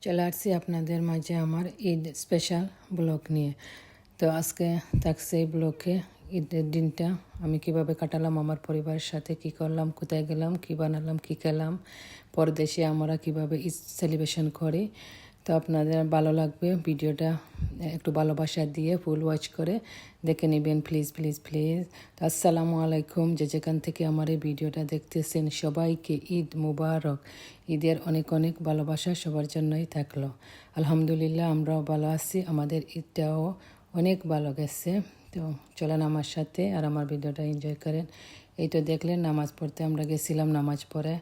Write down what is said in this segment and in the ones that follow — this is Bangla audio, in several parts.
চলে আসছি আপনাদের মাঝে আমার ঈদ স্পেশাল ব্লগ নিয়ে। তো আজকে থাকছে এই ব্লগে ঈদের দিনটা আমি কিভাবে কাটালাম, আমার পরিবারের সাথে কি করলাম, কোথায় গেলাম, কি বানালাম, কি খেলাম, পরদেশে আমরা কিভাবে ঈদ সেলিব্রেশন করি। তো আপনাদের ভালো লাগবে ভিডিওটা, একটু ভালোবাসা দিয়ে ফুল ওয়াচ করে দেখে নেবেন প্লিজ প্লিজ প্লিজ। তো আসসালামু আলাইকুম, যে যেখান থেকে আমার এই ভিডিওটা দেখতেছেন সবাইকে ঈদ মুবারক। ঈদের অনেক অনেক ভালোবাসা সবার জন্যই থাকলো। আলহামদুলিল্লাহ আমরাও ভালো আছি, আমাদের ঈদটাও অনেক ভালো গেছে। তো চলেন আমার সাথে আর আমার ভিডিওটা এনজয় করেন। এই তো দেখলেন নামাজ পড়তে আমরা গেছিলাম, নামাজ পড়ে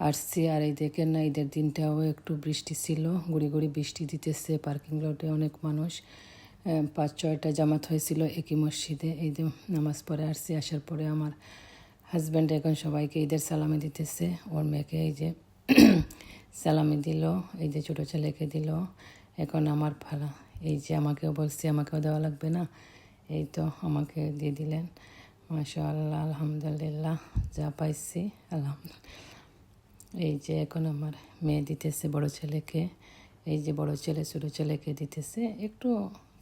আসছি। আর এই দেখেন না, ঈদের দিনটাও একটু বৃষ্টি ছিল, গুড়ি গুড়ি বৃষ্টি দিতেছে। পার্কিং লটে অনেক মানুষ, 5-6টা জামাত হয়েছিল একই মসজিদে। এই যে নামাজ পড়ে আসছি, আসার পরে আমার হাজব্যান্ড এখন সবাইকে ঈদের সালামি দিতেছে। ওর মেয়েকে এই যে সালামি দিল, এই যে ছোটো ছেলেকে দিল, এখন আমার ফালা। এই যে আমাকেও বলছি, আমাকেও দেওয়া লাগবে না, এই তো আমাকে দিয়ে দিলেন। মাশাআল্লাহ আলহামদুলিল্লাহ, যা পাইছি আলহামদুলিল্লাহ। এই যে এখন আমার মেয়ে দিতেছে বড় ছেলেকে, এই যে বড় ছেলে ছোটো ছেলেকে দিতেছে। একটু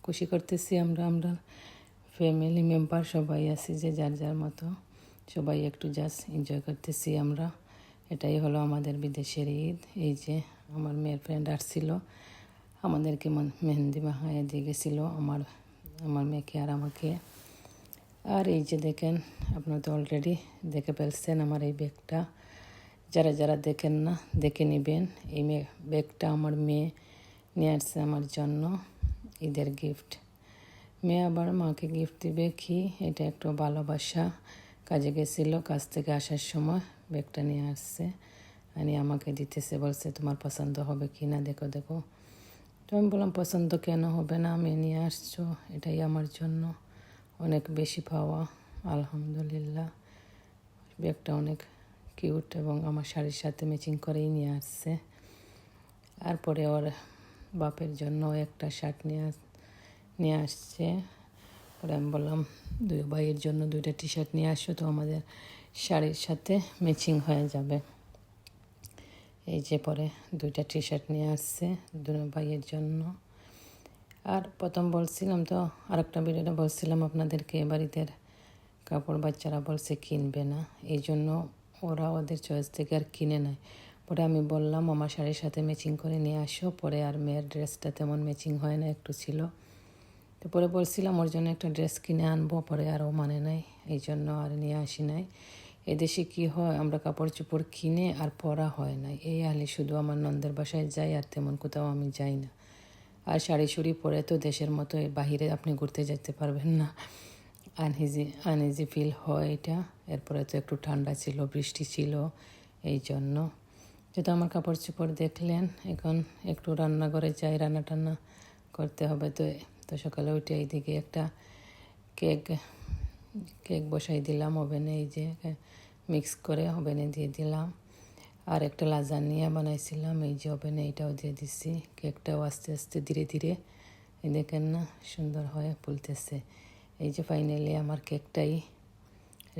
খুশি করতেছি আমরা আমরা ফ্যামিলি মেম্বার সবাই আছি, যে যার যার মতো সবাই একটু জাস্ট এনজয় করতেছি আমরা। এটাই হলো আমাদের বিদেশের ঈদ। এই যে আমার মেয়ের ফ্রেন্ড আসছিল, আমাদেরকে মেহেন্দি মাখাইয়া দিয়ে গেছিলো আমার আমার মেয়েকে আর আমাকে। আর এই যে দেখেন, আপনারা তো অলরেডি দেখে ফেলছেন আমার এই ব্যাগটা। যারা যারা দেখেন না দেখে নেবেন। এই ব্যাগটা আমার মেয়ে নিয়ে আসছে আমার জন্য, ঈদের গিফট। মেয়ে আবার মাকে গিফট দিবে কি, এটা একটু ভালোবাসা। কাজে গেছিল, কাজ থেকে আসার সময় ব্যাগটা নিয়ে আসছে, আনি আমাকে দিতেছে, বলছে তোমার পছন্দ হবে কি না দেখো দেখো। তো আমি বললাম পছন্দ কেন হবে না, আমি নিয়ে আসছো, এটাই আমার জন্য অনেক বেশি পাওয়া। আলহামদুলিল্লাহ, ব্যাগটা অনেক কিউট এবং আমার শাড়ির সাথে ম্যাচিং করেই নিয়ে আসছে। আর পরে ওর বাপের জন্য একটা শার্ট নিয়ে আসছে। পরে আমি বললাম দুই ভাইয়ের জন্য 2টা টি শার্ট নিয়ে আসো, তো আমাদের শাড়ির সাথে ম্যাচিং হয়ে যাবে। এই যে পরে 2টা টি শার্ট নিয়ে আসছে 2 ভাইয়ের জন্য। আর প্রথম বলছিলাম তো, আরেকটা ভিডিওটা বলছিলাম আপনাদেরকে, বাড়িতে কাপড় বাচ্চারা বলছে কিনবে না, এই জন্য ওরা ওদের চয়েস থেকে আর কিনে নেয়। পরে আমি বললাম আমার শাড়ির সাথে ম্যাচিং করে নিয়ে আসো। পরে আর মেয়ের ড্রেসটা তেমন ম্যাচিং হয় না, একটু ছিল। তো পরে বলছিলাম ওর জন্য একটা ড্রেস কিনে আনবো, পরে আরও মানে নাই, এই জন্য আর নিয়ে আসি নাই। এদেশে কি হয়, আমরা কাপড় চোপড় কিনে আর পরা হয় না। এই হালে শুধু আমার নন্দের বাসায় যাই, আর তেমন কোথাও আমি যাই না। আর শাড়ি শুড়ি পরে তো দেশের মতো বাহিরে আপনি ঘুরতে যেতে পারবেন না, আনইজি ফিল হয় এটা। এরপরে তো একটু ঠান্ডা ছিল, বৃষ্টি ছিল, এই জন্য। যেহেতু আমার কাপড় চোপড় দেখলেন, এখন একটু রান্নাঘরে যাই, রান্না টান্না করতে হবে। তো তো সকালে উঠে এইদিকে একটা কেক বসাই দিলাম ওভেনে, এই যে মিক্স করে ওভেনে দিয়ে দিলাম। আর একটা লাজানিয়া বানাইছিলাম, এই যে ওভেনে এটাও দিয়ে দিছি। কেকটাও আস্তে আস্তে ধীরে ধীরে দেখেন না সুন্দর হয়ে ফুলতেছে। এই যে ফাইনালি আমার কেকটাই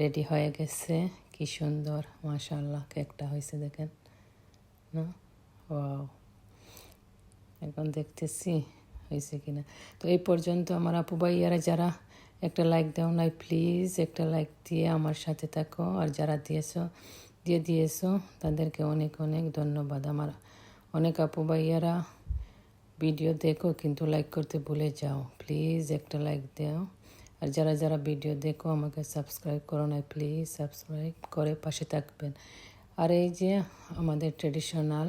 রেডি হয়ে গেছে, কি সুন্দর মাশাআল্লাহ কেকটা হয়েছে দেখেন না, ওয়াও। এখন দেখতেছি হয়েছে কিনা। তো এই পর্যন্ত আমার আপু ভাইয়ারা যারা একটা লাইক দাও নাই, প্লিজ একটা লাইক দিয়ে আমার সাথে থাকো। আর যারা দিয়েছো তাদেরকে অনেক অনেক ধন্যবাদ। আমার অনেক আপু ভাইয়ারা ভিডিও দেখো কিন্তু লাইক করতে ভুলে যাও, প্লিজ একটা লাইক দাও। আর যারা যারা ভিডিও দেখো আমাকে সাবস্ক্রাইব করো না, প্লিজ সাবস্ক্রাইব করে পাশে থাকবেন। আর এই যে আমাদের ট্রেডিশনাল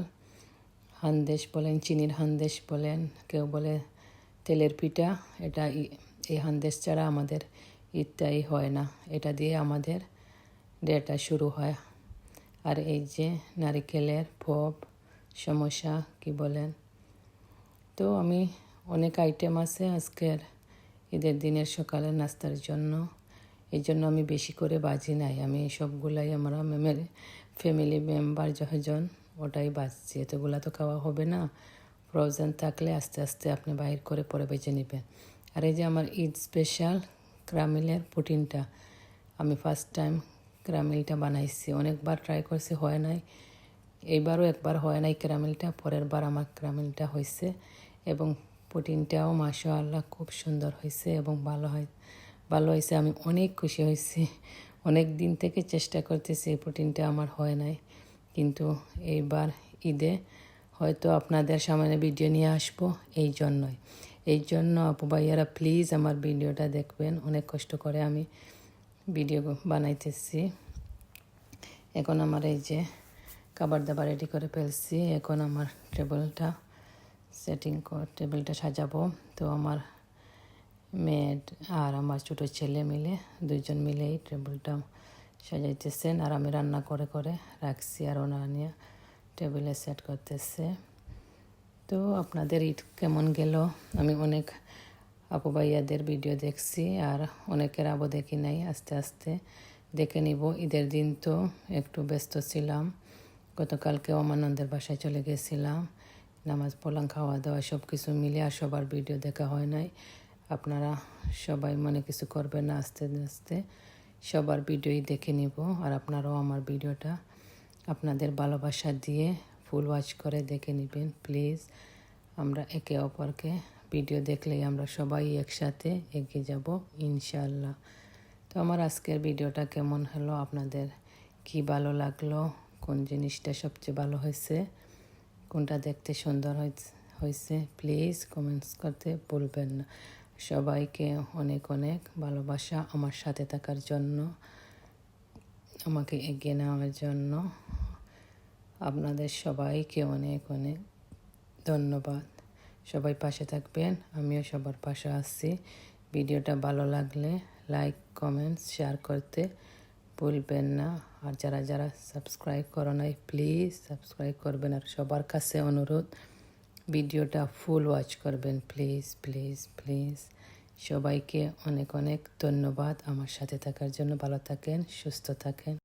হান্দেশ বলেন, চিনির হান্দেশ বলেন, কেউ বলে তেলের পিঠা, এটা এই হান্দেশ ছাড়া আমাদের ঈদটাই হয় না, এটা দিয়ে আমাদের ডেটা শুরু হয়। আর এই যে নারিকেলের পপ, সমোসা কি বলেন। তো আমি অনেক আইটেম আছে আজকের ঈদের দিনের সকালের নাস্তার জন্য, এই জন্য আমি বেশি করে বাজি নাই। আমি সবগুলাই আমরা ফ্যামিলি মেম্বার যখন ওটাই বাজছি, এতগুলা তো খাওয়া হবে না। ফ্রোজেন থাকলে আস্তে আস্তে আপনি বাইর করে পরে বেজে নেবেন। আর এই যে আমার ঈদ স্পেশাল ক্রামিলের পুটিনটা, আমি ফার্স্ট টাইম ক্রামিলটা বানাইছি, অনেকবার ট্রাই করছি হয় নাই, এইবারও একবার হয় নাই ক্যারামেলটা, পরের বার আমার ক্যারামেলটা হয়েছে এবং পুডিংটাও মাশাআল্লাহ খুব সুন্দর হয়েছে এবং ভালো হয়েছে। আমি অনেক খুশি হয়েছি। অনেক দিন থেকে চেষ্টা করতেছি এই পুডিংটা আমার হয় নাই, কিন্তু এইবার ঈদে হয়তো আপনাদের সামনে ভিডিও নিয়ে আসবো। এই জন্য আপু ভাইয়ারা প্লিজ আমার ভিডিওটা দেখবেন। অনেক কষ্ট করে আমি ভিডিও বানাইতেছি। এখন আমার এই যে খাবার দাবার রেডি করে ফেলছি। এখন আমার টেবিলটা সাজাবো। তো আমার মেয়ের আর আমার ছোটো ছেলে মিলে দুইজন মিলেই টেবিলটা সাজাইতেছেন, আর আমি রান্না করে করে রাখছি, আর ওনারা নিয়ে টেবিলে সেট করতেছে। তো আপনাদের ঈদ কেমন গেল? আমি অনেক আপু ভাইয়াদের ভিডিও দেখছি, আর অনেকের আবো দেখি নাই, আস্তে আস্তে দেখে নিব। ঈদের দিন তো একটু ব্যস্ত ছিলাম, গতকালকেও আমার নন্দের বাসায় চলে গেছিলাম, নামাজ পড়লাম, খাওয়া দাওয়া সব কিছু মিলে আর সবার ভিডিও দেখা হয় নাই। আপনারা সবাই মনে কিছু করবেন না, আস্তে আস্তে সবার ভিডিওই দেখে নিব। আর আপনারাও আমার ভিডিওটা আপনাদের ভালোবাসা দিয়ে ফুল ওয়াচ করে দেখে নেবেন প্লিজ। আমরা একে অপরকে ভিডিও দেখলেই আমরা সবাই একসাথে এগিয়ে যাব ইনশাআল্লাহ। তো আমার আজকের ভিডিওটা কেমন হলো, আপনাদের কি ভালো লাগলো, কোন জিনিসটা সবচেয়ে ভালো হয়েছে, কোনটা দেখতে সুন্দর হয়েছে প্লিজ কমেন্টস করতে ভুলবেন না। সবাইকে অনেক অনেক ভালোবাসা আমার সাথে থাকার জন্য, আমাকে এগিয়ে নেওয়ার জন্য। আপনাদের সবাইকে অনেক অনেক ধন্যবাদ। সবাই পাশে থাকবেন, আমিও সবার পাশে আছি। ভিডিওটা ভালো লাগলে লাইক কমেন্টস শেয়ার করতে ভুলবেন না। আর যারা যারা সাবস্ক্রাইব করো নাই প্লিজ সাবস্ক্রাইব করবেন। আর সবার কাছে অনুরোধ, ভিডিওটা ফুল ওয়াচ করবেন প্লিজ প্লিজ প্লিজ। সবাইকে অনেক অনেক ধন্যবাদ আমার সাথে থাকার জন্য। ভালো থাকেন, সুস্থ থাকেন।